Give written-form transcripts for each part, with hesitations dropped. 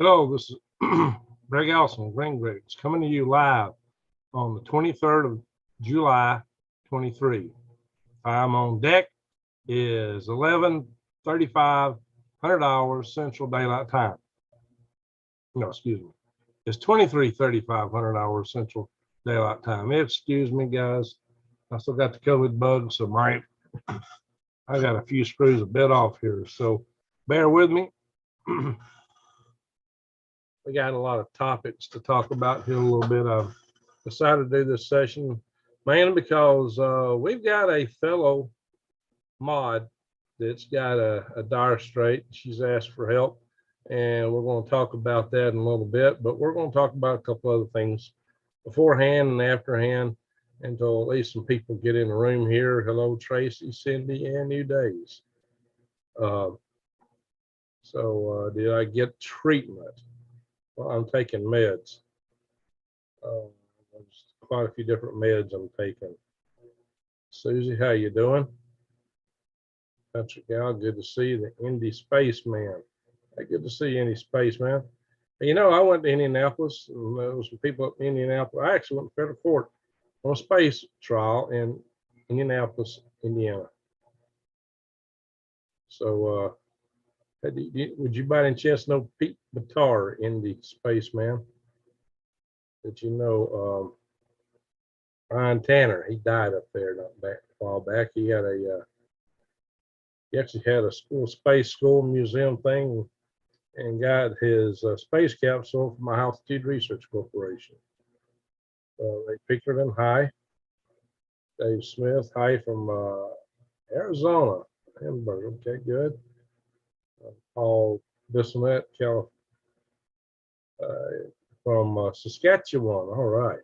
Hello, this is Greg Allison, Greg. It's coming to you live on the 23rd of July, 23. Time on deck is 11:35, 100 hours Central Daylight Time. No, excuse me. It's 23:35, 100 hours Central Daylight Time. Excuse me, guys. I still got the COVID bug, so I got a few screws a bit off here, so bear with me. We got a lot of topics to talk about here in a little bit. I've decided to do this session mainly because we've got a fellow mod that's got a dire strait. She's asked for help, and we're going to talk about that in a little bit, but we're going to talk about a couple other things beforehand and afterhand until at least some people get in the room here. Hello, Tracy, Cindy, and New Days. Did I get treatment? Well, I'm taking meds. There's quite a few different meds I'm taking. Susie, how you doing? Patrick Gal, good to see you. The Indy Spaceman. Hey, good to see you, Indy Spaceman. You know, I went to Indianapolis, and there was some people up in Indianapolis. I actually went to federal court on a space trial in Indianapolis, Indiana. So, would you by any chance know Pete Batar, Indy Spaceman? Did you know Ryan Tanner? He died up there a while back. He actually had a space school museum thing and got his space capsule from my Altitude Research Corporation. They Pickerton, hi. Dave Smith, hi from Arizona. Hamburg, okay, good. Paul Bissonette, from Saskatchewan, all right.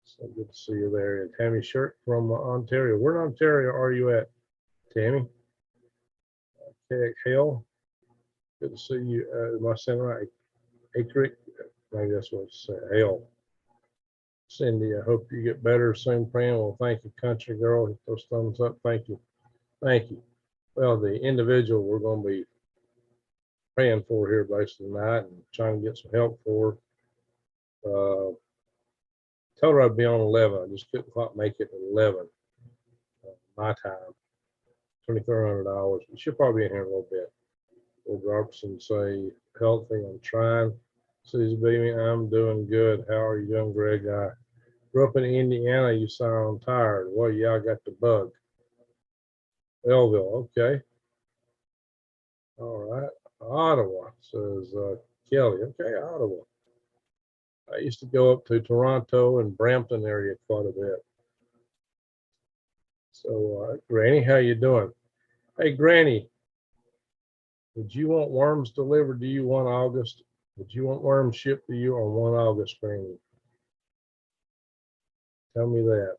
So good to see you there. And Tammy Shirk from Ontario. Where in Ontario are you at, Tammy? Okay, Hale, good to see you. Am I saying right? Akric, maybe that's what it's saying. Hale. Cindy, I hope you get better soon, friend. Well, thank you, country girl. Hit those thumbs up. Thank you. Thank you. Well, the individual we're going to be praying for here basically tonight and trying to get some help for. Told her I'd be on 11. I just couldn't quite make it at 11 my time. 2,300 hours. She'll probably be in here in a little bit. Will Robertson say, healthy, I'm trying. Susie Beamy, I'm doing good. How are you doing, Greg? I grew up in Indiana. You sound tired. Well, yeah, I got the bug. Belleville, okay. All right. Ottawa, says Kelly. Okay, Ottawa. I used to go up to Toronto and Brampton area quite a bit. So, Granny, how you doing? Hey, Granny, would you want worms delivered to you on August? Would you want worms shipped to you on 1 August, Granny? Tell me that.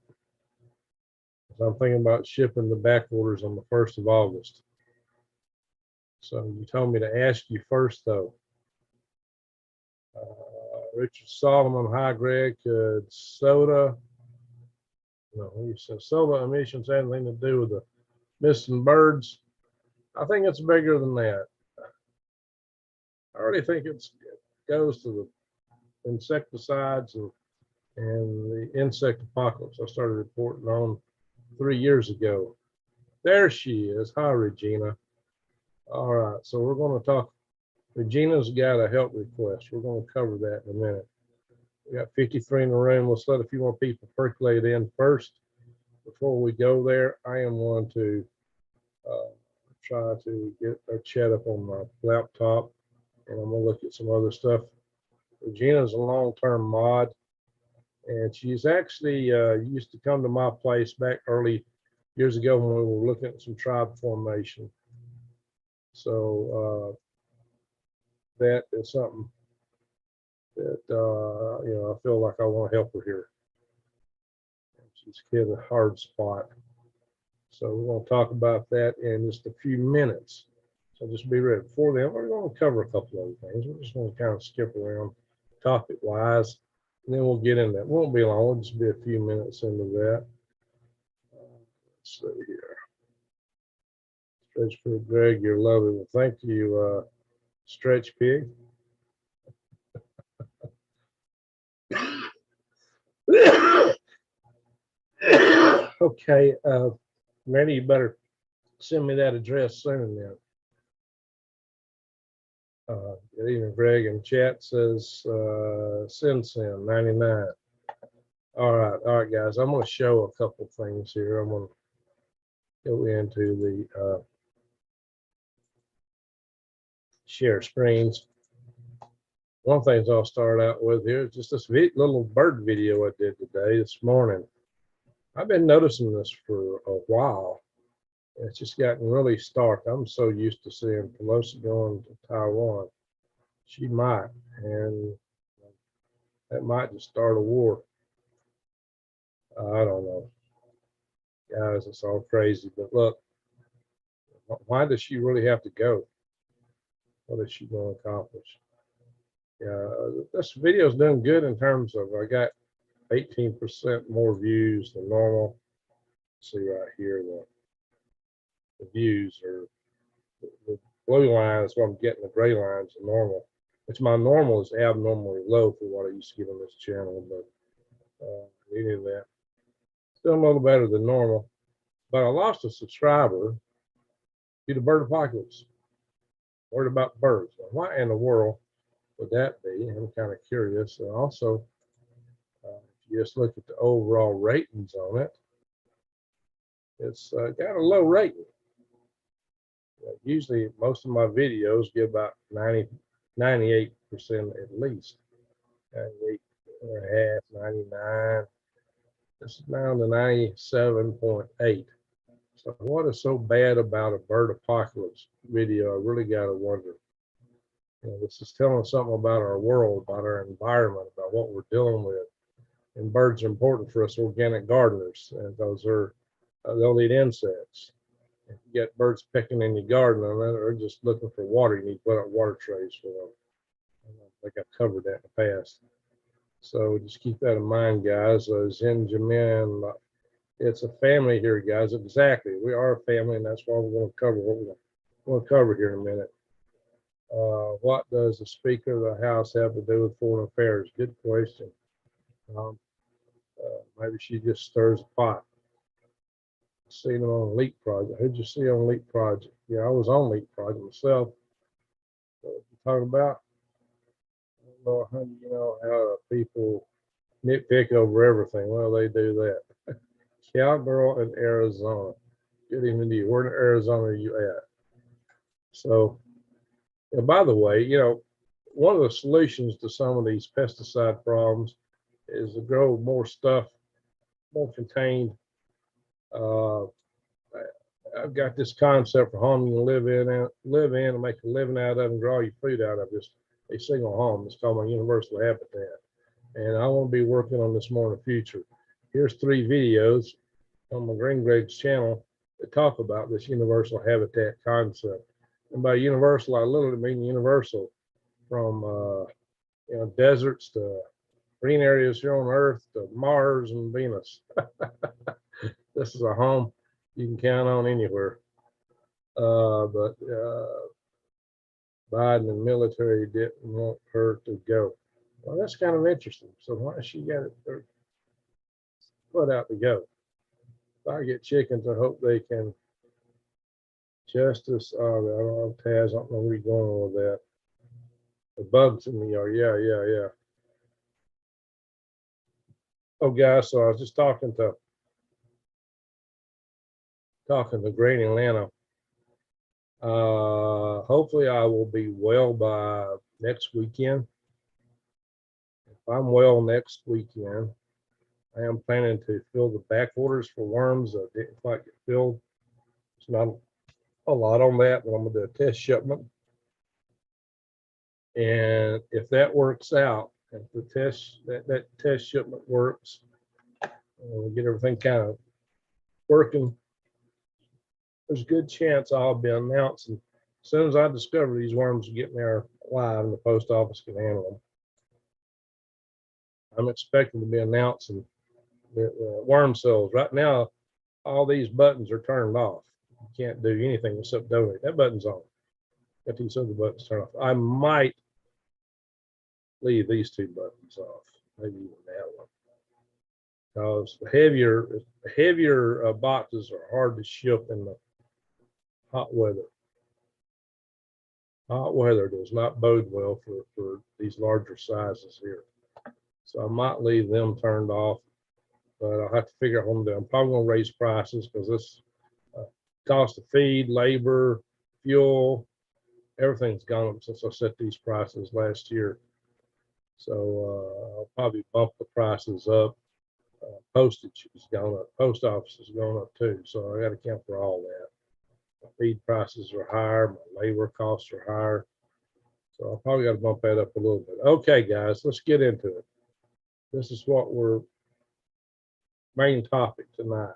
I'm thinking about shipping the back orders on the 1st of August. So you told me to ask you first, though. Richard Solomon, hi, Greg. Could soda emissions have anything to do with the missing birds? I think it's bigger than that. I already think it goes to the insecticides and the insect apocalypse I started reporting on 3 years ago. There she is. Hi, Regina. All right, so we're going to talk. Regina's got a help request. We're going to cover that in a minute. We got 53 in the room. Let's let a few more people percolate in first. Before we go there, I am going to try to get a chat up on my laptop, and I'm going to look at some other stuff. Regina's a long-term mod, and she's actually used to come to my place back early years ago when we were looking at some tribe formation. So that is something that I feel like I want to help her here. She's hit a hard spot. So we're going to talk about that in just a few minutes. So just be ready. Before then, we're going to cover a couple other things. We're just going to kind of skip around topic-wise, and then we'll get into that. It won't be long. It'll just be a few minutes into that. Let's see here. Stretch Pig Greg, you're lovely. Well, thank you, Stretch Pig. Okay, Randy, you better send me that address soon then. Good evening, Greg. In chat says Sin 99. All right, guys. I'm going to show a couple things here. I'm going to go into the share screens. One thing I'll start out with here is just this little bird video I did today, this morning. I've been noticing this for a while. It's just gotten really stark. I'm so used to seeing Pelosi going to Taiwan. She might, and that might just start a war. I don't know. Guys, it's all crazy. But look, why does she really have to go? What is she going to accomplish? Yeah, this video is doing good in terms of, I got 18% more views than normal. See right here, the views are the blue line is what I'm getting. The gray line is the normal, which my normal is abnormally low for what I used to get on this channel, but any of that. Still a little better than normal, but I lost a subscriber due to bird apocalypse. Worried about birds. Now, why in the world would that be? I'm kind of curious. And also, if you just look at the overall ratings on it, it's got a low rating. Usually, most of my videos get about 98% at least. 98 and a half, 99. This is down to 97.8. So what is so bad about a bird apocalypse video? I really got to wonder. This is telling something about our world, about our environment, about what we're dealing with. And birds are important for us organic gardeners, and those are they'll eat insects. If you get birds pecking in your garden, or just looking for water, you need to put out water trays for them. I think I've covered that in the past. So just keep that in mind, guys. Zinjamin, it's a family here, guys. Exactly. We are a family, and that's why we're going to cover what we're going to cover here in a minute. What does the Speaker of the House have to do with foreign affairs? Good question. Maybe she just stirs a pot. Seen them on Leap Project. Who'd you see on Leap Project? Yeah, I was on Leap Project myself. What you talking about? I don't know, you know how people nitpick over everything. Well, they do that. Cowgirl in Arizona. Good evening to you. Where in Arizona are you at? So, and by the way, one of the solutions to some of these pesticide problems is to grow more stuff, more contained. I've got this concept for home you can live in and make a living out of and grow your food out of. Just a single home. It's called my universal habitat. And I want to be working on this more in the future. Here's 3 videos on my Green Greg's channel that talk about this universal habitat concept. And by universal, I literally mean universal, from deserts to green areas here on Earth to Mars and Venus. This is a home you can count on anywhere. But Biden and military didn't want her to go. Well, that's kind of interesting. So why she got it put out to go? If I get chickens, I hope they can. Justice, I don't know, Taz, I don't know where you're going with that. The bugs in the yard, yeah. Oh, guys, so I was just talking to Great Atlanta. Hopefully I will be well by next weekend. If I'm well next weekend, I am planning to fill the back orders for worms that didn't quite get filled. It's not a lot on that, but I'm going to do a test shipment. And if that works out, if the that test shipment works, we get everything kind of working, there's a good chance I'll be announcing as soon as I discover these worms are getting there live and the post office can handle them. I'm expecting to be announcing the worm cells. Right now, all these buttons are turned off. You can't do anything except donate. That button's on. Got these other buttons turned off. I might leave these 2 buttons off. maybe even that one. Because heavier boxes are hard to ship in the hot weather. Hot weather does not bode well for these larger sizes here. So I might leave them turned off, but I'll have to figure out what I'm doing. I'm probably going to raise prices because this cost of feed, labor, fuel, everything's gone up since I set these prices last year. So I'll probably bump the prices up. Postage is going up. Post office is going up too. So I got to account for all that. My feed prices are higher. My labor costs are higher. So I probably got to bump that up a little bit. Okay, guys, let's get into it. This is what we're main topic tonight.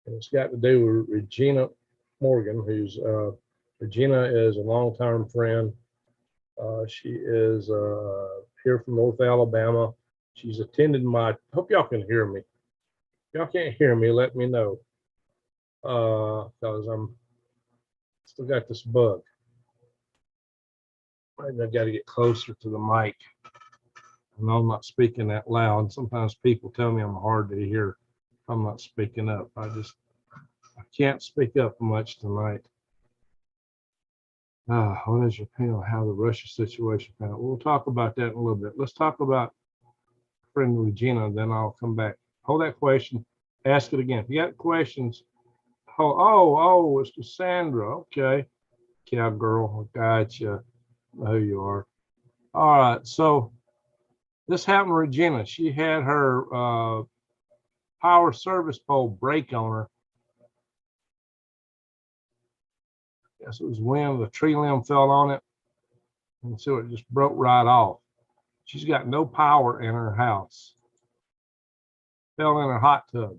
And it's got to do with Regina Morgan, who's Regina is a long-term friend. She is here from North Alabama. She's attended my, hope y'all can hear me. If y'all can't hear me, let me know. Because I'm still got this bug. Maybe I got to get closer to the mic. I know I'm not speaking that loud. Sometimes people tell me I'm hard to hear if I'm not speaking up. I can't speak up much tonight. What is your opinion on how the Russia situation went? We'll talk about that in a little bit. Let's talk about friend Regina, then I'll come back. Hold that question. Ask it again. If you got questions, it's Cassandra. Okay. Cowgirl, I got you. I know who you are. All right. So this happened to Regina. She had her power service pole break on her. Guess it was wind, the tree limb fell on it. And so it just broke right off. She's got no power in her house. Fell in her hot tub.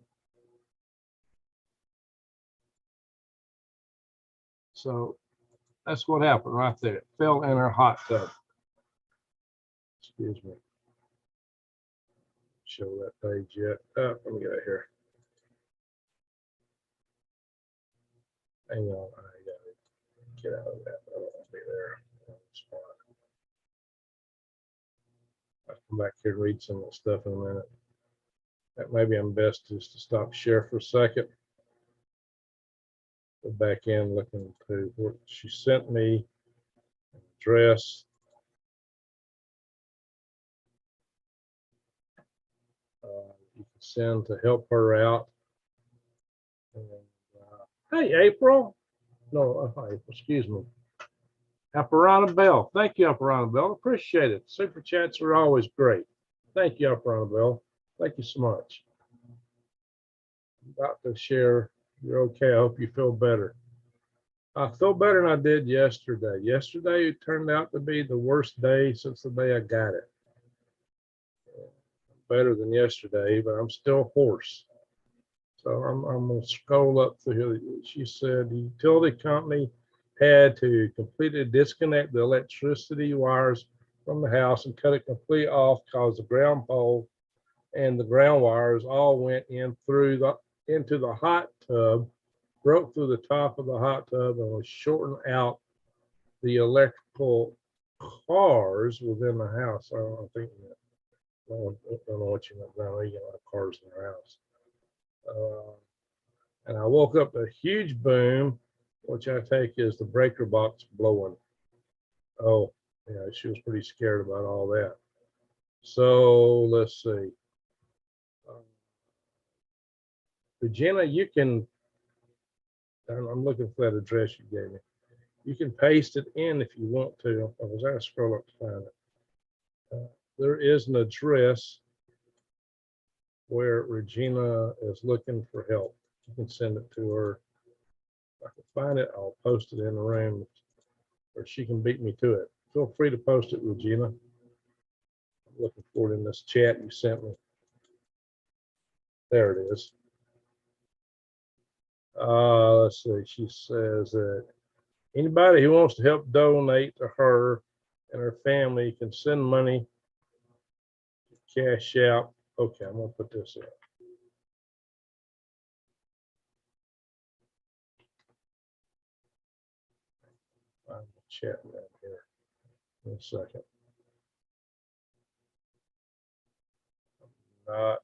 So that's what happened right there. It fell in her hot tub. Excuse me. Show that page yet. Let me get out here. Hang on. I gotta get out of that. I don't want to be there. I'll come back here and read some of the stuff in a minute. Maybe I'm best just to stop share for a second. Go back in looking to what she sent me. Address. You can send to help her out. And, hey, April. No, excuse me. Aparana Bell. Thank you, Aparana Bell. Appreciate it. Super chats are always great. Thank you, Aparana Bell. Thank you so much. I'm about to share. You're okay. I hope you feel better. I feel better than I did yesterday. Yesterday it turned out to be the worst day since the day I got it. Better than yesterday, but I'm still hoarse. So I'm going to scroll up through here. She said the utility company had to completely disconnect the electricity wires from the house and cut it completely off because the ground pole and the ground wires all went in into the hot tub, broke through the top of the hot tub, and was shorting out the electrical cars within the house. I don't think that. I don't know what you know. You got cars in their house. And I woke up to a huge boom, which I take is the breaker box blowing. Oh, yeah, she was pretty scared about all that. So let's see. Regina, you can, I'm looking for that address you gave me. You can paste it in if you want to. I was going to scroll up to find it. There is an address where Regina is looking for help. You can send it to her. If I can find it, I'll post it in the room, or she can beat me to it. Feel free to post it, Regina. I'm looking for it in this chat you sent me. There it is. Let's see. She says that anybody who wants to help donate to her and her family can send money to Cash App. Okay, I'm going to put this in. I'm chatting right here in a second. not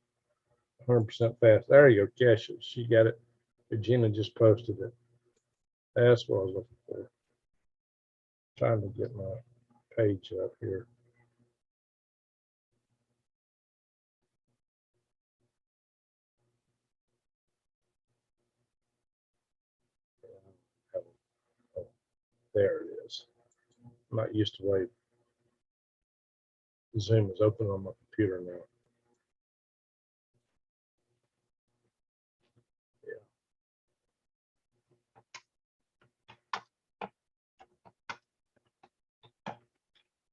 100% fast. There you go, Kesha. She got it. Regina just posted it. That's what I was looking for. Trying to get my page up here. There it is. I'm not used to the way Zoom is open on my computer now.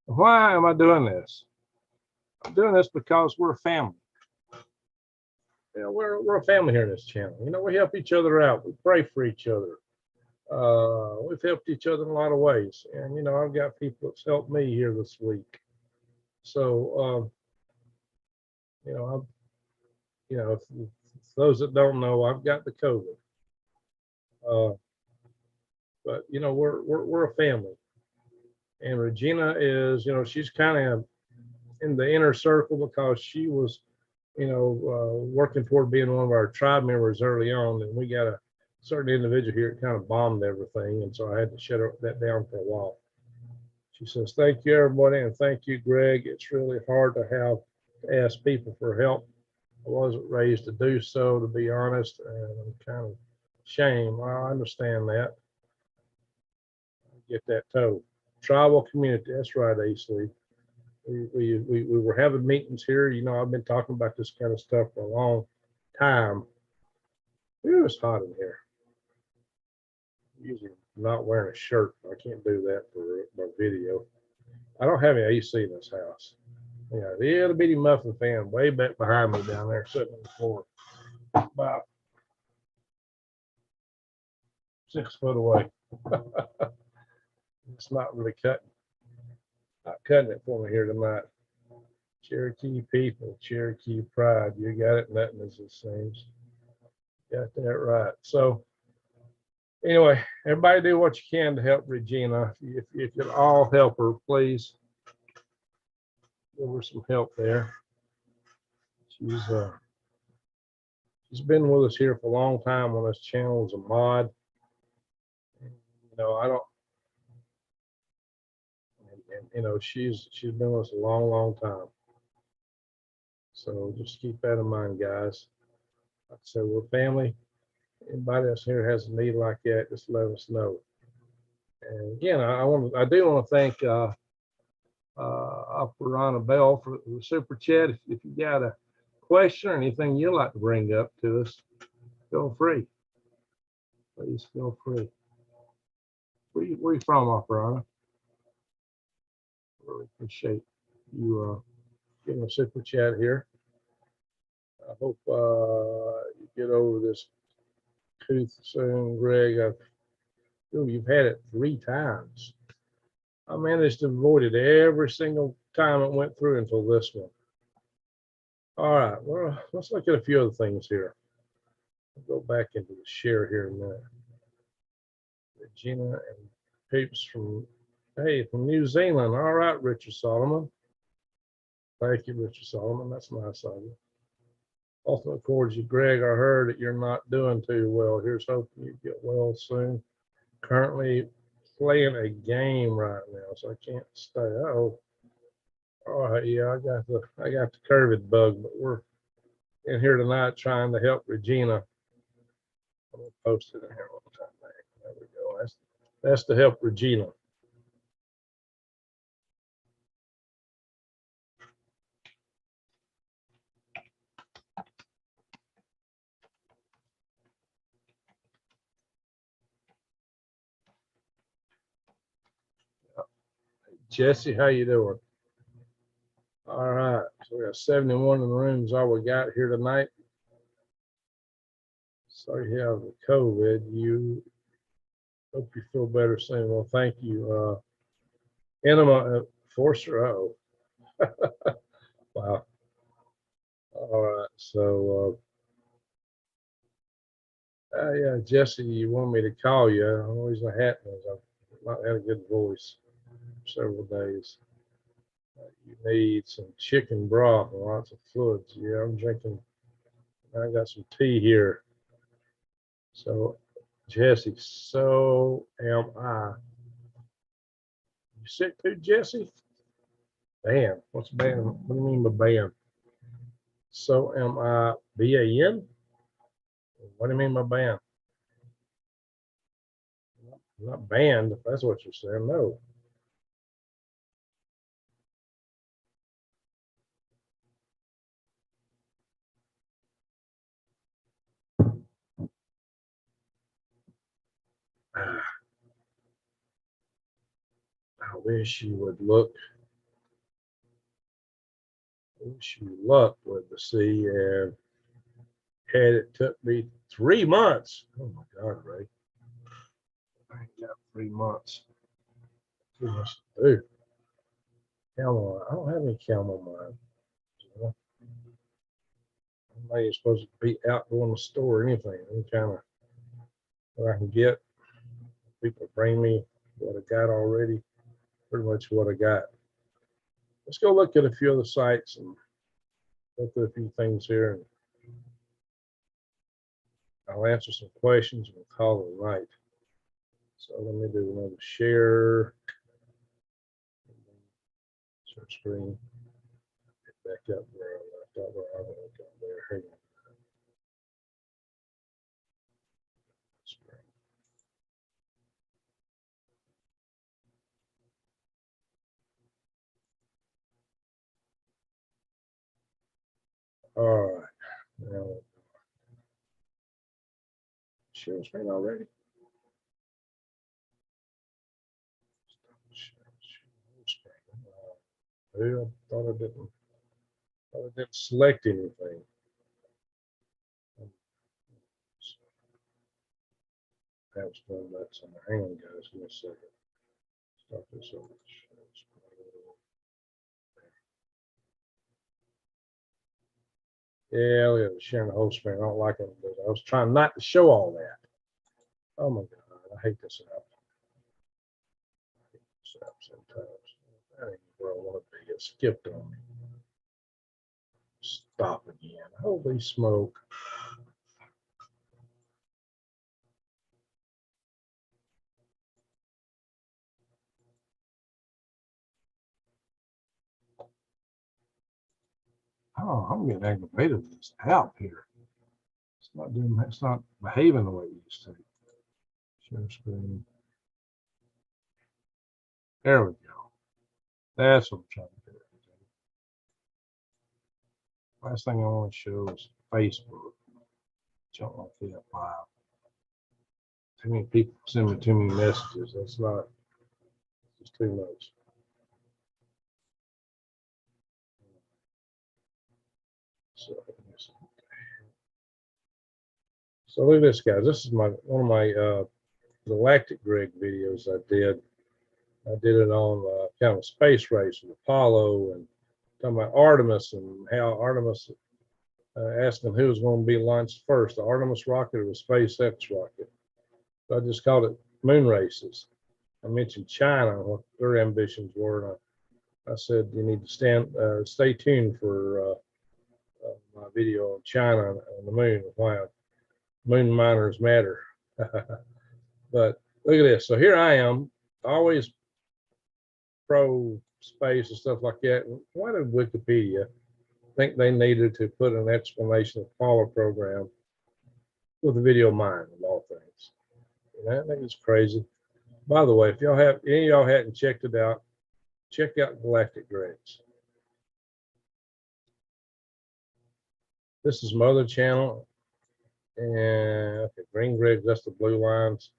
Why am I doing this? I'm doing this because we're a family. You know, we're a family here in this channel. You know, we help each other out. We pray for each other. We've helped each other in a lot of ways. And, you know, I've got people that's helped me here this week. So, you know, those that don't know, I've got the COVID. But, you know, we're a family. And Regina is, you know, she's kind of in the inner circle because she was, you know, working toward being one of our tribe members early on. And we got a certain individual here that kind of bombed everything. And so I had to shut that down for a while. She says, thank you, everybody. And thank you, Greg. It's really hard to ask people for help. I wasn't raised to do so, to be honest. And I'm kind of ashamed. I understand that. I get that totally. Tribal community. That's right, AC. We were having meetings here. You know, I've been talking about this kind of stuff for a long time. It was hot in here. Usually not wearing a shirt. I can't do that for my video. I don't have any AC in this house. Yeah, the little bitty muffin fan way back behind me down there sitting on the floor. About 6 foot away. It's not really not cutting it for me here tonight. Cherokee people, Cherokee pride. You got it. Nothing is the same. Got that right. So anyway, everybody do what you can to help Regina. If you could all help her, please. Give her some help there. She's been with us here for a long time on this channel as a mod. You know, I don't. And you know, she's been with us a long time. So just keep that in mind, guys. Like I said, we're family. Anybody else here has a need like that, just let us know. And again, I do want to thank Aparana Bell for the super chat. If you got a question or anything you'd like to bring up to us, feel free. Please feel free. Where you from, Aparana? Really appreciate you getting a super chat here. I hope you get over this tooth soon, Greg. You've had it 3 times. I managed to avoid it every single time it went through until this one. All right, well, let's look at a few other things here. I'll go back into the share here in a minute. Regina and peeps from New Zealand. All right, Richard Solomon. Thank you, Richard Solomon. That's nice of you. Ultimate Chords, Greg, I heard that you're not doing too well. Here's hoping you get well soon. Currently playing a game right now, so I can't stay. Oh, all right, yeah, I got the COVID bug, but we're in here tonight trying to help Regina. I'm gonna post it in here one time. There we go. That's to help Regina. Jesse, how you doing? All right, so we got 71 in the room is all we got here tonight. Sorry you have the COVID. You hope you feel better soon. Well, thank you. Enema Forcer. Oh, wow. All right, so yeah, Jesse, you want me to call you? The reason I hadn't is I've not had a good voice for several days. You need some chicken broth and lots of fluids. Yeah, I'm drinking. I got some tea here. So, Jesse, so am I. You sick too, Jesse? Ban. What's ban? What do you mean by ban? So am I. BAN? What do you mean by ban? I'm not banned, if that's what you're saying. No. I wish you would look. I wish you luck with the sea, and had it took me 3 months. Oh my God, Ray. I ain't got 3 months. Too much to do. Camel. I don't have any chamomile. You know? I'm not even supposed to be out going to the store or anything. Any kind of what I can get. People bring me what I got already. Pretty much what I got. Let's go look at a few other sites and go through a few things here, and I'll answer some questions and we'll call it a night. So let me do another share. Share screen. Get back up where I left off. Where I went up there. Hang on. All right. Now, share screen already? Well, I thought I didn't select anything. Perhaps done that somewhere. Hang on, guys. Give me a second. Stop this over. Yeah, look at it, sharing the whole screen. I don't like it. I was trying not to show all that. Oh my God, I hate this app. I hate this app sometimes. That ain't where I want to be. It skipped on me. Stop again. Holy smoke. Oh, I'm getting aggravated with this app here. It's not behaving the way it used to. Share screen. There we go. That's what I'm trying to do. Last thing I want to show is Facebook. Jump off that live. Too many people send me too many messages. That's not, it's too much. So look at this, guys. This is one of my Galactic Greg videos I did. I did it on kind of a space race with Apollo and talking about Artemis and how Artemis asking who was going to be launched first, the Artemis rocket or the SpaceX rocket. So I just called it moon races. I mentioned China, what their ambitions were, and I said you need to stay tuned for my video on China and the moon, why moon miners matter. But look at this. So here I am, always pro space and stuff like that. Why did Wikipedia think they needed to put an explanation of the Apollo program with a video of mine, of all things? And I think it's crazy. By the way, if y'all have any of y'all hadn't checked it out, check out Galactic Greg's. This is my other channel. And okay, Green Greg, that's the blue lines.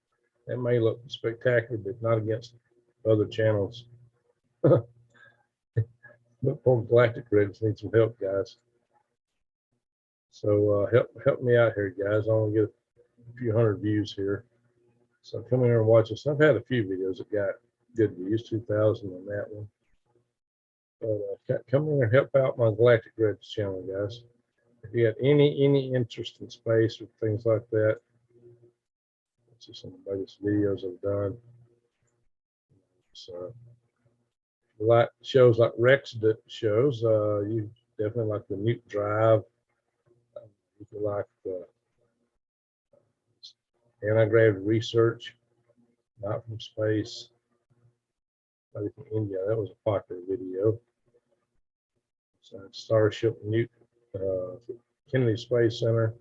That may look spectacular, but not against other channels. But poor Galactic Grids need some help, guys. So help me out here, guys. I want to get a few hundred views here. So come in here and watch this. I've had a few videos that got good views, 2,000 on that one. But come in here and help out my Galactic Grids channel, guys. If you got any interest in space or things like that, this is some of the latest videos I've done. So like shows like Rex shows. You definitely like the Newt Drive. You can like the anti-gravity research, not from space, maybe from India. That was a popular video. So Starship Newt, Kennedy Space Center.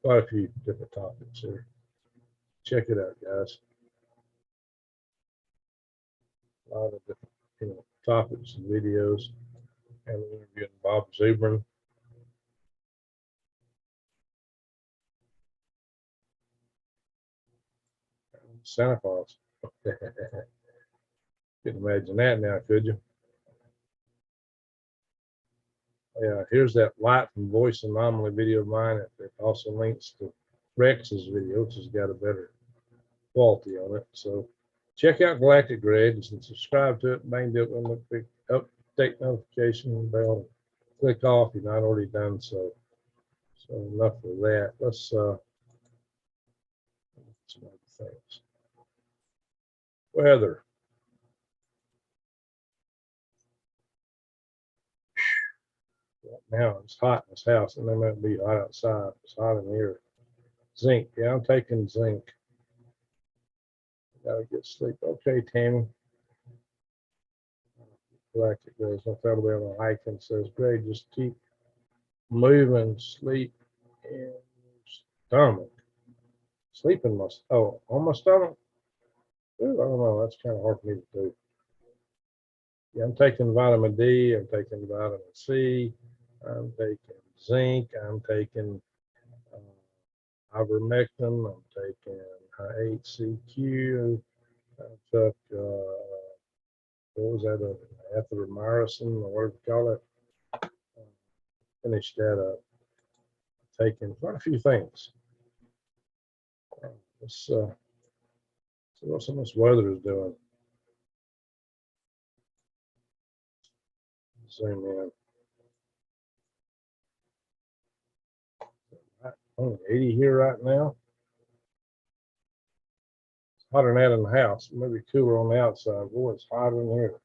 Quite a few different topics here. Check it out, guys. A lot of different topics and videos. And we're interviewing Bob Zubrin. Santa Claus. Couldn't imagine that now, could you? Yeah, here's that light from Voice Anomaly video of mine. It also links to Rex's video, which has got a better quality on it. So check out Galactic Greg and subscribe to it. Bang the big update notification bell. Click off if you're not already done so. So enough of that. Let's some other things. Weather. Right now it's hot in this house, and then it'll be hot outside. It's hot in here. Zinc. Yeah, I'm taking zinc. Gotta get sleep. Okay, Tammy. Galactic Greg. So that'll be on a hike and says, Greg, just keep moving, sleep in your stomach. Sleep in my on my stomach. Ooh, I don't know. That's kind of hard for me to do. Yeah, I'm taking vitamin D. I'm taking vitamin C. I'm taking zinc. I'm taking ivermectin. I'm taking HCQ. I took what was that? Erythromycin or whatever you call it. Finished that up. Taking quite a few things. Let's see what some of this weather is doing. Zoom in. Only 80 here right now. It's hotter than that in the house. Maybe cooler on the outside. Boy, it's hotter in here.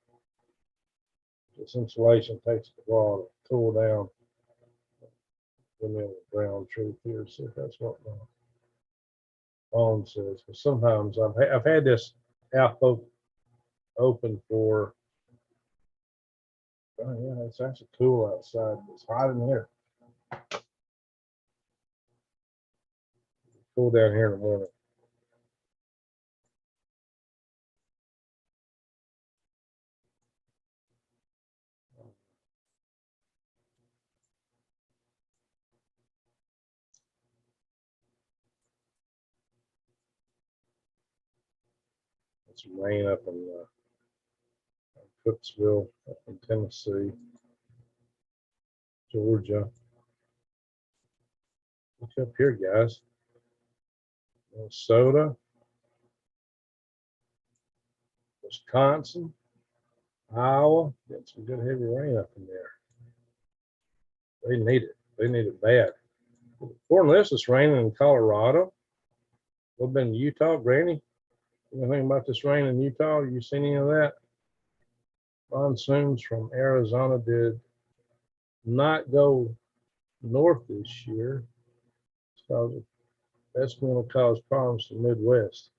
This insulation takes a while to cool down. Give me the ground truth here. See if that's what my phone says. Because sometimes I've had this outpost open for. Oh yeah, it's actually cool outside. It's hot in here. Cool down here in the morning. It's rain up in Cooksville, up in Tennessee, Georgia. Look up here, guys. Minnesota, Wisconsin, Iowa. Get some good heavy rain up in there. They need it. They need it bad. According to this, it's raining in Colorado. What about in Utah, Granny? Anything about this rain in Utah? You seen any of that? Monsoons from Arizona did not go north this year. That's going to cause problems to the Midwest.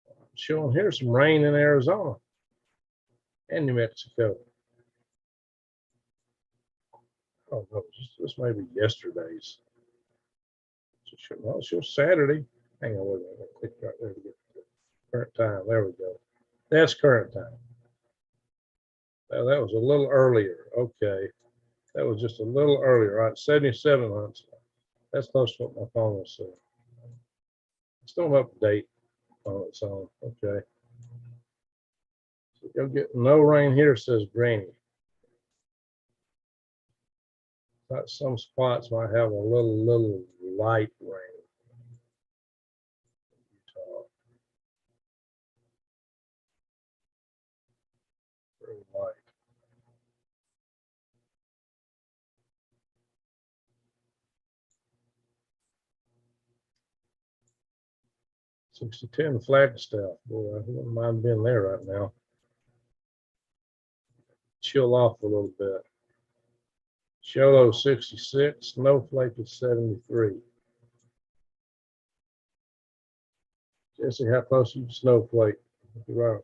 I'm showing here some rain in Arizona and New Mexico. Oh no, this may be yesterday's. No, it's just Saturday. Hang on, wait a minute. Click right there to get the current time. There we go. That's current time. Well, that was a little earlier. Okay. That was just a little earlier, right? 77 months. That's close to what my phone was saying. It's still update on its own. Okay. So you'll get no rain here, says Granny. But some spots might have a little light rain. Very light. Six to 10 Flagstaff. Boy, I wouldn't mind being there right now. chill off a little bit. Sholo 66, Snowflake is 73. Jesse, how close are you to Snowflake? You're right.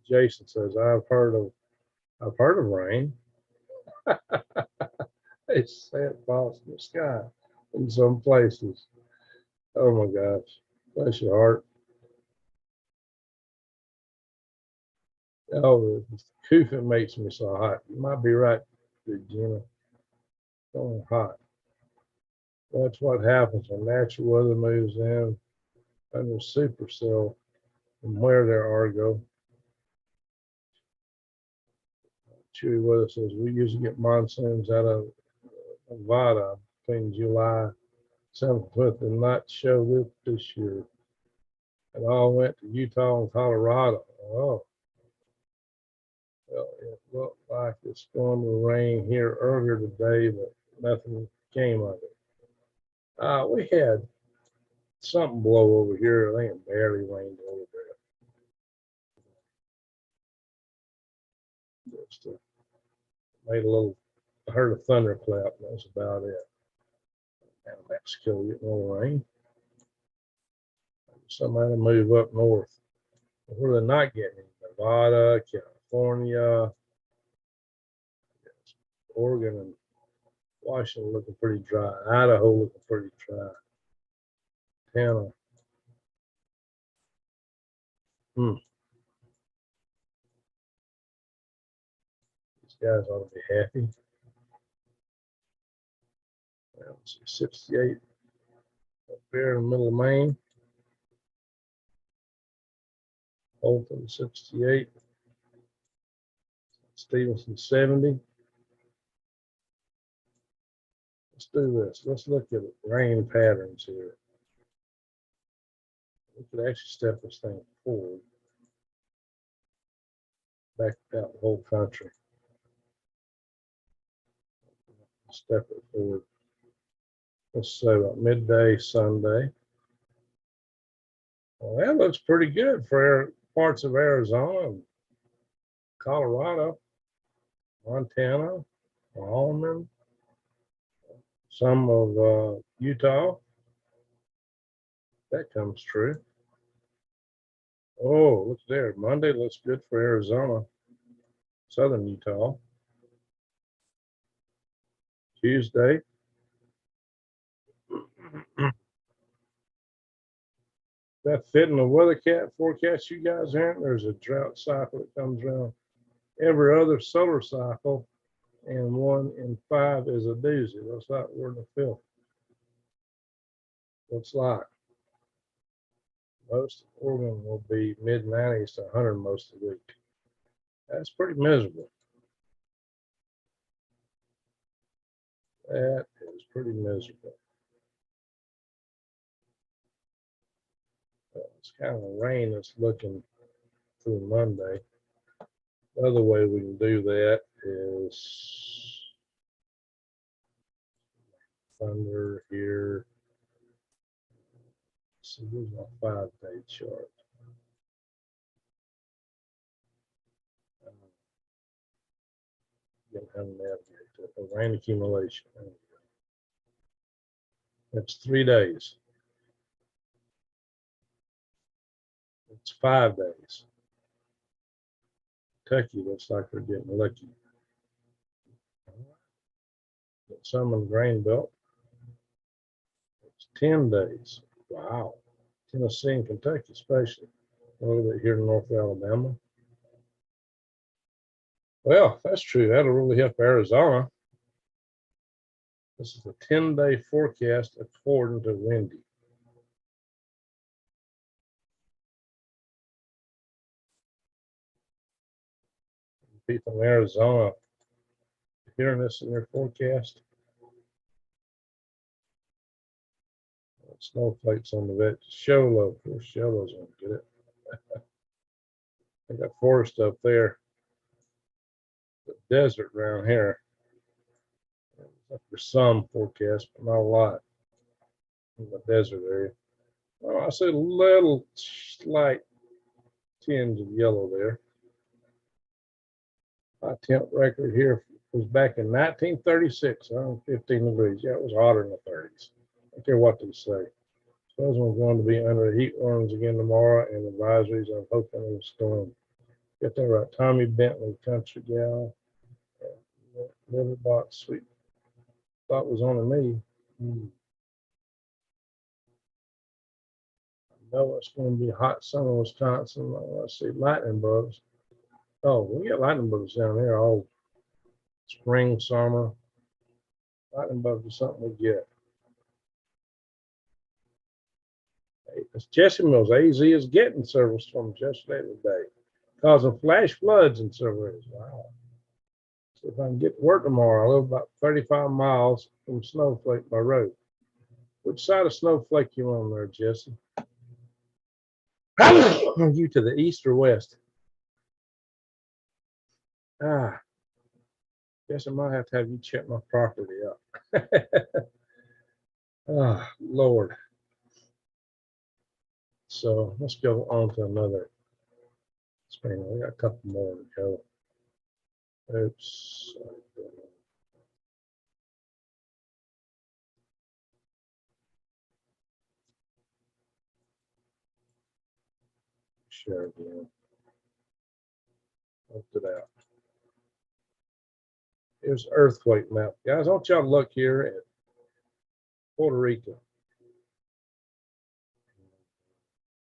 Jason says, I've heard of rain. It's sad falls in the sky in some places. Oh my gosh. Bless your heart. Oh, the coofing makes me so hot. You might be right, Regina. So hot. That's what happens when natural weather moves in under supercell from where there Argo. Chewy weather says we usually get monsoons out of Nevada between July 7th and 5th and not show it this year. It all went to Utah and Colorado. Oh, well, it looked like it's going to rain here earlier today, but nothing came of it. We had something blow over here. I think it barely rained over there. Just made a little, I heard a thunderclap, and that's about it. Now Mexico getting a little rain. Somebody move up north. Where they're not getting it, Nevada, California, Oregon, and Washington looking pretty dry. Idaho looking pretty dry. Montana. These guys ought to be happy. Let's see, 68 up there in the middle of Maine. Holton 68. Stevenson 70. Let's do this. Let's look at rain patterns here. We could actually step this thing forward. Back out the whole country. Step it forward. Let's say about midday Sunday. Well, that looks pretty good for parts of Arizona, and Colorado, Montana, Wyoming, some of Utah. That comes true. Oh, look there. Monday looks good for Arizona, southern Utah. Tuesday. That fit in the weather forecast you guys hearing? There's a drought cycle that comes around every other solar cycle, and 1 in 5 is a doozy. Looks like we're in the filth. Looks like most of Oregon will be mid-90s to 100 most of the week. That's pretty miserable. That is pretty miserable. It's kind of rain that's looking through Monday. The other way we can do that is thunder here. So here's my 5-day chart. How to navigate to the rain accumulation. That's 3 days. It's 5 days. Kentucky looks like they're getting lucky. Some in the grain belt. It's 10 days. Wow. Tennessee and Kentucky, especially. A little bit here in North Alabama. Well, if that's true, that'll really help Arizona. This is a 10-day forecast according to Wendy. People in Arizona hearing this in their forecast. Snowflakes on the vet. Sholo, of course, Sholo's gonna get it. They got forest up there. The desert around here. There's some forecast, but not a lot in the desert area. Well, I see a little slight tinge of yellow there. My temp record here was back in 1936, around 15 degrees. Yeah, it was hotter in the 30s. I don't care what they say. Suppose we're going to be under heat warnings again tomorrow and advisories. I'm hoping it will storm. Get that right. Tommy Bentley, country gal. Little box, sweet. Thought was on me. I know it's going to be hot summer, Wisconsin. Let's see, lightning bugs. Oh, we get lightning bugs down here all spring, summer. Lightning bugs is something we get. It's Jesse Mills. AZ is getting service from yesterday today, causing flash floods in several areas. Wow. So if I can get to work tomorrow, I live about 35 miles from Snowflake by road. Which side of Snowflake you on there, Jesse? Are you to the east or west? Guess I might have to have you check my property out. Lord. So let's go on to another spring. We got a couple more to go. Oops. Share again. Lift it out. Here's earthquake map. Guys, I want y'all to look here at Puerto Rico.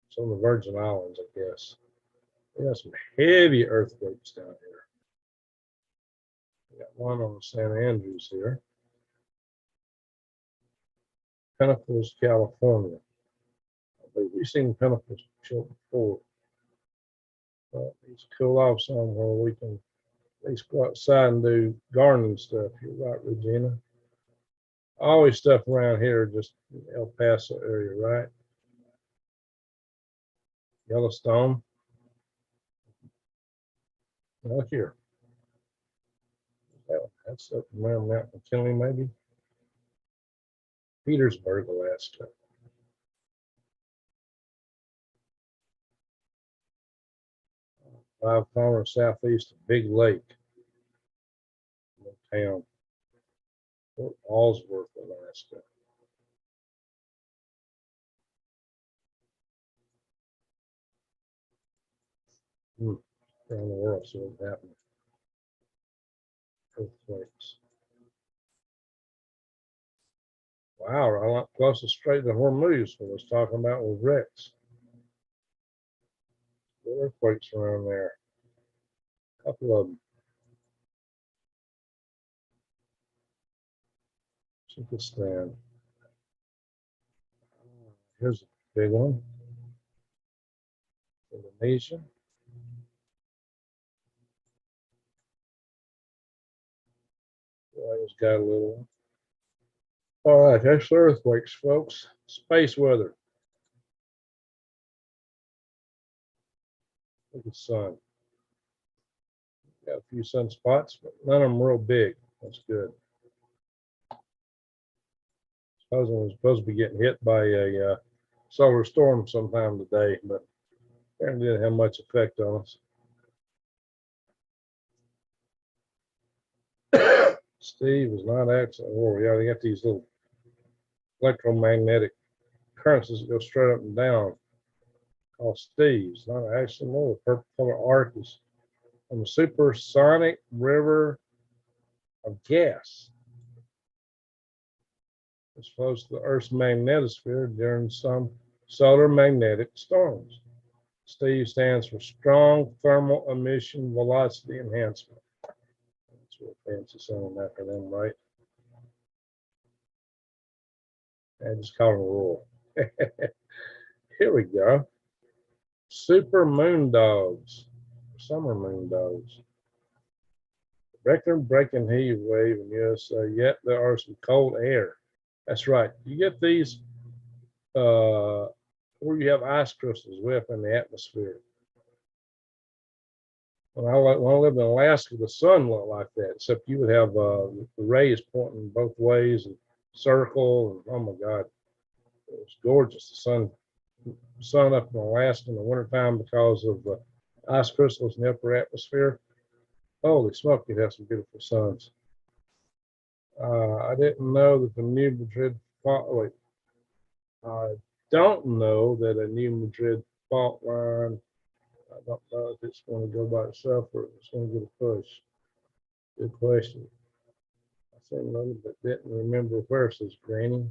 Some of the Virgin Islands, I guess. We got some heavy earthquakes down here. We got one on the San Andreas here. Pinnacles, California. I believe we've seen Pinnacles show before. But it's cool off somewhere we can at least go outside and do gardening stuff. You're right, Regina. Always stuff around here, just El Paso area, right? Yellowstone. Look here. That's up around Mount McKinley, maybe. Petersburg, Alaska. 5 kilometers southeast of Big Lake. Town. Fort Allsworth, Alaska. Around the world, so what's happening? Earthquakes. Wow, right closest straight to Hormuz, what I was talking about with Rex. The earthquakes around there. A couple of them. Pakistan. Here's a big one. Indonesia. I just got a little one. All right, that's the earthquakes, folks. Space weather. Look at the sun. Got a few sunspots, but none of them real big. That's good. Supposing we're supposed to be getting hit by a solar storm sometime today, but apparently didn't have much effect on us. Steve is not accident. Oh, yeah, they got these little electromagnetic currents that go straight up and down. Called Steve's. Not an accident. The purple color arc is on the supersonic river of gas. It's close to the Earth's magnetosphere during some solar magnetic storms. STEVE stands for Strong Thermal Emission Velocity Enhancement. That's a real fancy sounding acronym, right? I just call it a rule. Here we go. Super moon dogs, summer moon dogs. Record-breaking heat wave in USA, yet there are some cold air. That's right. You get these where you have ice crystals way up in the atmosphere. When I lived in Alaska, the sun looked like that, except you would have the rays pointing both ways and circle. And oh my God, it was gorgeous. The sun up in Alaska in the wintertime because of the ice crystals in the upper atmosphere. Holy smoke, it has some beautiful suns. I didn't know that the New Madrid wait, I don't know that a New Madrid fault line, I don't know if it's going to go by itself or if it's going to get a push. Good question. I said a little but didn't remember where it says Granny.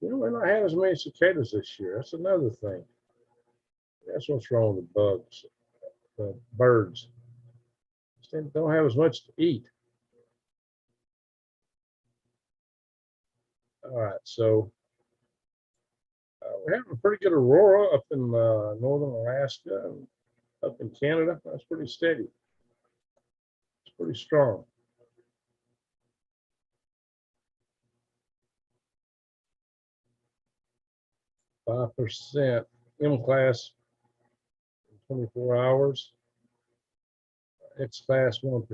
You know, we're not having as many cicadas this year. That's another thing. That's what's wrong with the bugs, the birds. They don't have as much to eat. All right, so we're having a pretty good aurora up in northern Alaska and up in Canada. That's pretty steady. It's pretty strong. %, M class, 24 hours. X class 1%.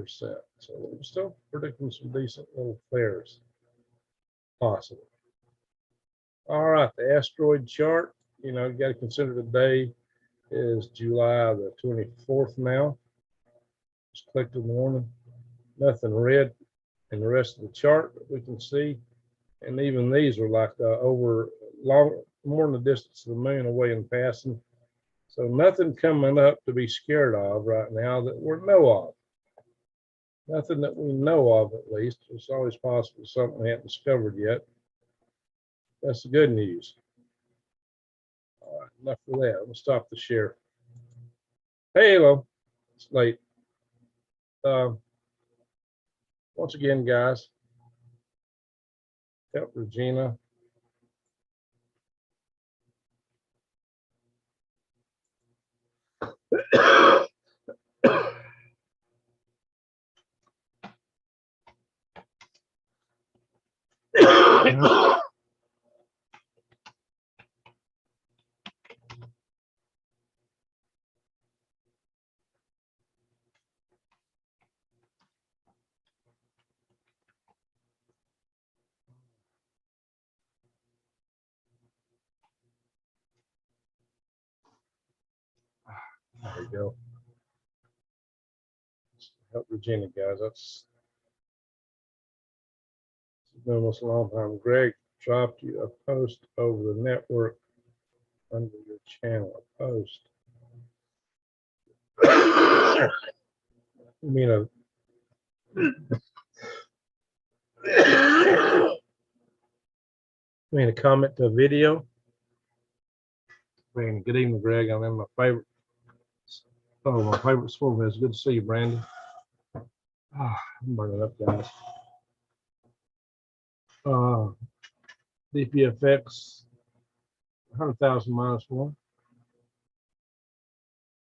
So we're still predicting some decent little flares possible. All right, the asteroid chart. You know, you got to consider today is July the 24th now. Just clicked in the morning. Nothing red in the rest of the chart that we can see. And even these are like over long, more than the distance of the moon away and passing. So nothing coming up to be scared of right now that we know of. Nothing that we know of, at least. It's always possible something we haven't discovered yet. That's the good news. All right, enough of that. We'll stop the share. Hey, hello. It's late. Once again, guys, help Regina. There we go. Help Regina, guys. That's been almost a long time. Greg dropped you a post over the network under your channel. A post. You mean a comment to a video? Man, good evening, Greg. I'm in my favorite. Oh, my favorite swim is good to see you, Brandon. I'm burning up, guys. DPFX, 100,000 minus one.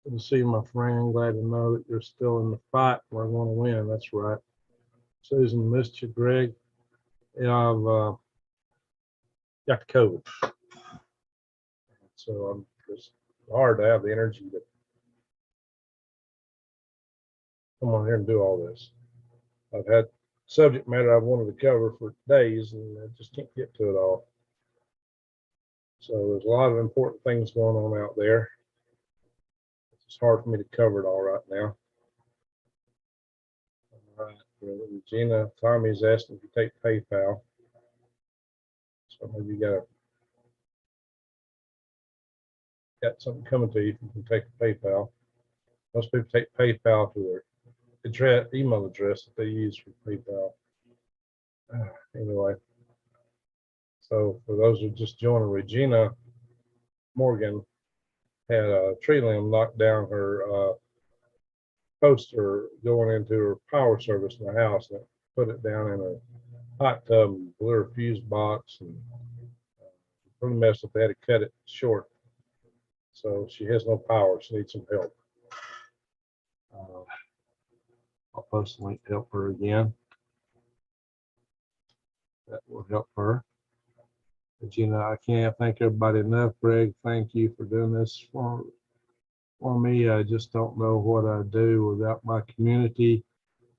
Good to see you, my friend. Glad to know that you're still in the fight. We're going to win. That's right. Susan, missed you, Greg. Yeah, I've got the COVID. So I'm just hard to have the energy to come on here and do all this. I've had subject matter I've wanted to cover for days and I just can't get to it all. So there's a lot of important things going on out there. It's hard for me to cover it all right now. All right, Regina, Tommy's asking if you take PayPal. So maybe you got something coming to you if you can take a PayPal. Most people take PayPal to their email address that they use for PayPal. Anyway, so for those who just joined, Regina Morgan had a tree limb knocked down her poster going into her power service in the house, and put it down in a hot tub and blew her fuse box, and pretty messed up. They had to cut it short, so she has no power. She needs some help. I'll post a link to help her again. That will help her. Regina, I can't thank everybody enough. Greg, thank you for doing this for me. I just don't know what I'd do without my community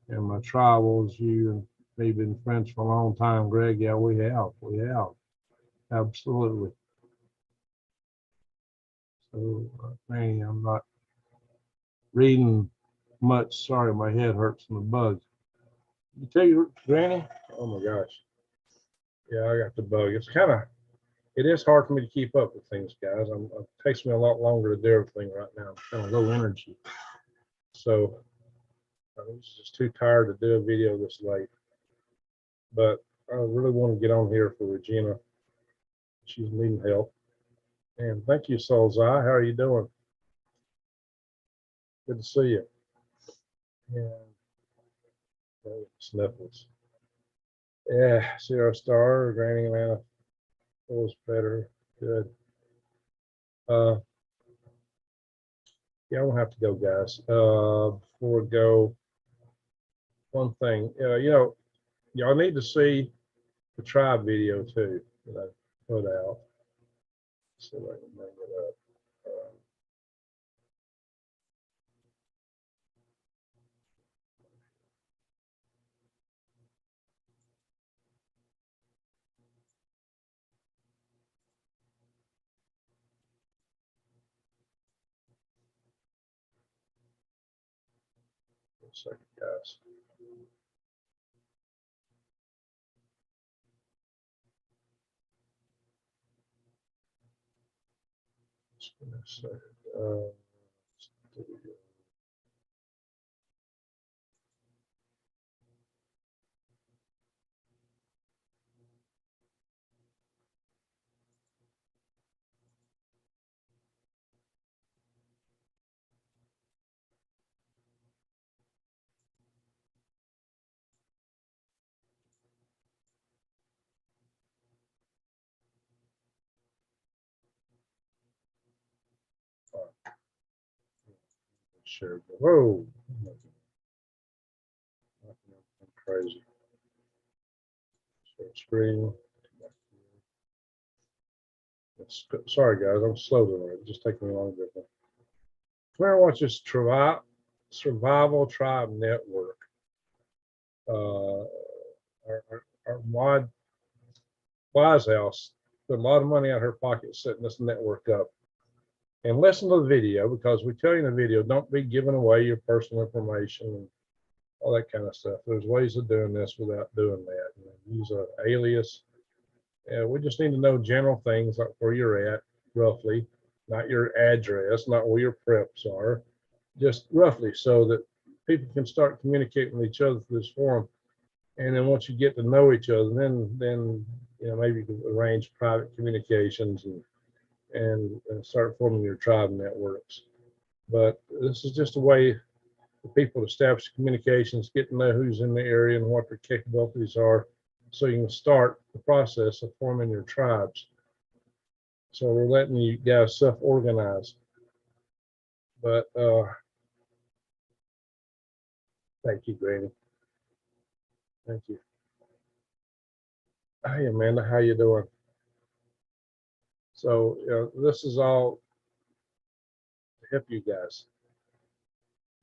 and my tribals. You and me been friends for a long time, Greg. Yeah, we have. Absolutely. So, man, I'm not reading much. Sorry, my head hurts from the bugs. You tell your granny? Oh my gosh. Yeah, I got the bug. It is hard for me to keep up with things, guys. It takes me a lot longer to do everything right now. I'm kind of low energy. So I'm just too tired to do a video this late. But I really want to get on here for Regina. She's needing help. And thank you, Soulzai. How are you doing? Good to see you. And sniffles. Yeah, 0 star. Granny Atlanta was better. Good. Yeah, I won't have to go, guys. Before we go, one thing, y'all need to see the tribe video too that I put out. See if I can bring it up. One second, guys. Just give me a second. Sure. Whoa. I'm crazy. Share screen. Sorry, guys. I'm slow tonight. It's just taking me longer. Come here, watch this Survival Tribe Network. Our mod Wise House put a lot of money out of her pocket setting this network up. And listen to the video, because we tell you in the video, don't be giving away your personal information and all that kind of stuff. There's ways of doing this without doing that. Use an alias. We just need to know general things like where you're at, roughly, not your address, not where your preps are, just roughly, so that people can start communicating with each other through this forum. And then once you get to know each other, then maybe you can arrange private communications and start forming your tribe networks. But this is just a way for people to establish communications, get to know who's in the area and what their capabilities are, so you can start the process of forming your tribes. So we're letting you guys self-organize. But thank you, Granny. Thank you. Hey, Amanda, how you doing? So this is all to help you guys.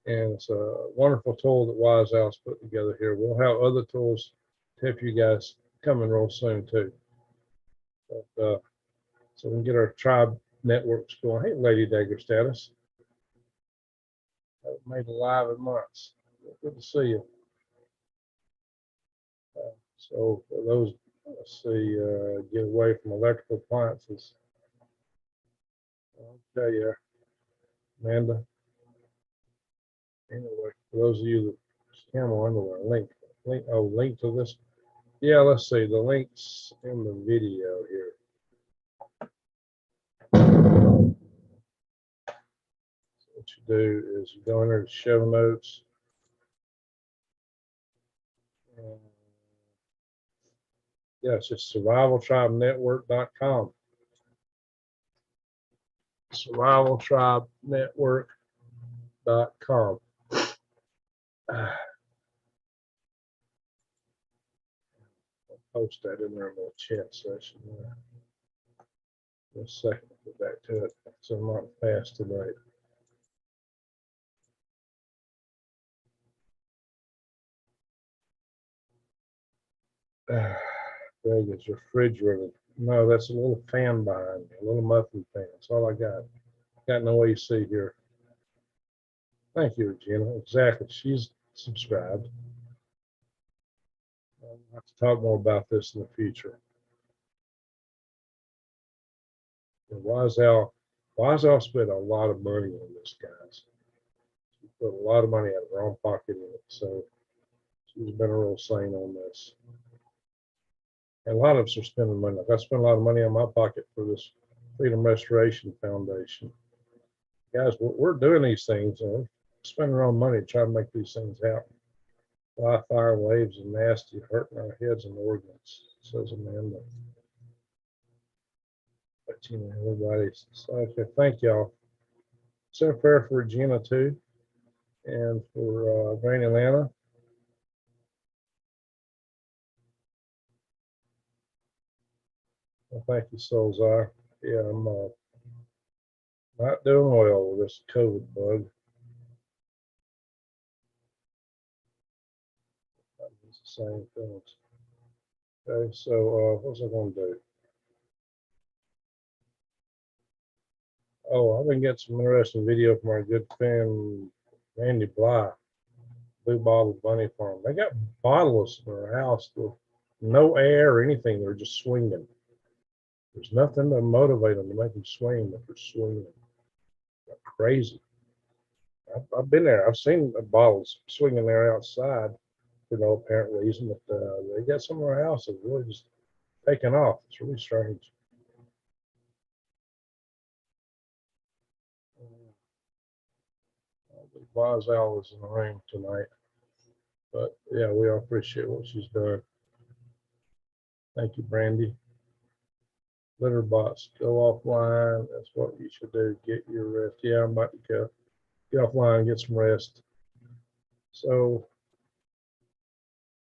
And it's a wonderful tool that Wise House put together here. We'll have other tools to help you guys coming real soon too. But, so we can get our tribe networks going. Hey, Lady Dagger Status. Haven't made a live in months. Good to see you. So for those, let's see, get away from electrical appliances. I'll tell you, Amanda. Anyway, for those of you that camel underwear, link to this. Yeah, let's see the links in the video here. So what you do is you go in there to show notes. And yeah, it's just survivaltribenetwork.com. Survivaltribenetwork.com. I'll post that in our little chat session there. In a second, I'll get back to it. So I'm not fast tonight. Greg is refrigerated. No, that's a little fan behind me, a little muffin fan. That's all I got. Got no AC here. Thank you, Regina. Exactly. She's subscribed. I'll have to talk more about this in the future. And Wise spent a lot of money on this, guys. She put a lot of money out of her own pocket in it. So she's been a real saint on this. And a lot of us are spending money. Like I spent a lot of money on my pocket for this Freedom Restoration Foundation. Guys, we're doing these things and we're spending our own money to try to make these things happen. Fly, fire, waves, and nasty, hurting our heads and organs, says Amanda. But you know, everybody. So okay, thank y'all. So fair for Regina too, and for Granny Atlanta. Well, thank you, Soulzar. Yeah, I'm not doing well with this COVID bug. It's the same things. Okay, so what's I going to do? Oh, I've been getting some interesting video from our good friend Randy Bly, Blue Bottle Bunny Farm. They got bottles in their house with no air or anything. They're just swinging. There's nothing to motivate them to make them swing, but they're swinging. They're crazy. I've been there. I've seen the bottles swinging there outside for no apparent reason, but they got some in their house that's really just taken off. It's really strange. Wise Al is in the room tonight. But yeah, we all appreciate what she's done. Thank you, Brandy. Litter box, go offline. That's what you should do. Get your rest. Yeah, I'm about to go. Get offline, get some rest. So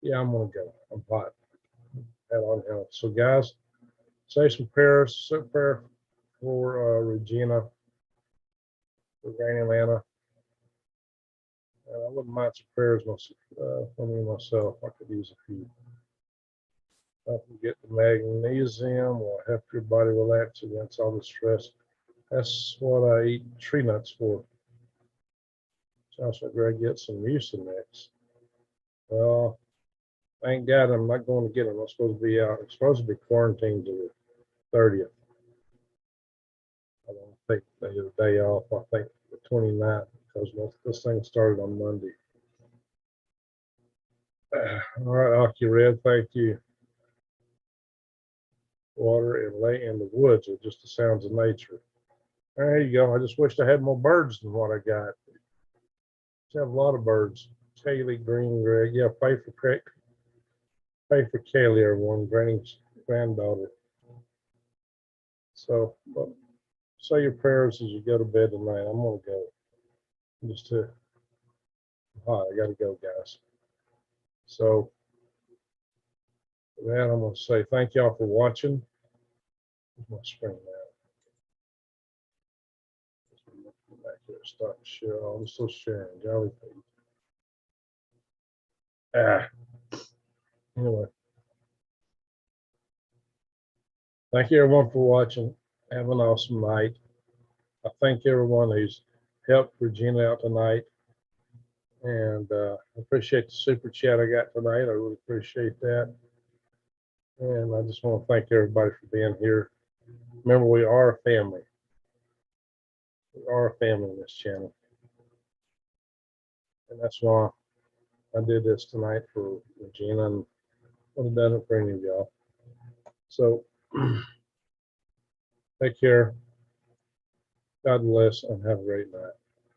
yeah, I'm gonna go. I'm hot. Head on health. So guys, say some prayers. Say a prayer for Regina, for Granny Atlanta. I wouldn't mind some prayers for me myself. I could use a few. Don't forget the magnesium will help your body relax against all the stress. That's what I eat tree nuts for. Sounds like Greg get some Mucinex. Well, thank God I'm not going to get them. I'm supposed to be out. I'm supposed to be quarantined to the 30th. I don't think they get a day off. I think the 29th because this thing started on Monday. All right, Aki Red, thank you. Water and lay in the woods are just the sounds of nature. There you go. I just wished I had more birds than what I got. I have a lot of birds. Kaylee Green, Greg. Yeah, pray for Kaylee, everyone. Granny's granddaughter. So, say your prayers as you go to bed tonight. I'm gonna go. Just to hot. I gotta go, guys. So, with that, I'm gonna say thank y'all for watching. Where's my screen now? Back here, start to share. Oh, I'm still sharing. Jolly Pete. Anyway, thank you everyone for watching. Have an awesome night. I thank everyone who's helped Regina out tonight. And I appreciate the super chat I got tonight. I really appreciate that. And I just want to thank everybody for being here. Remember, we are a family. We are a family in this channel. And that's why I did this tonight for Regina and would have done it for any of y'all. So take care. God bless and have a great night.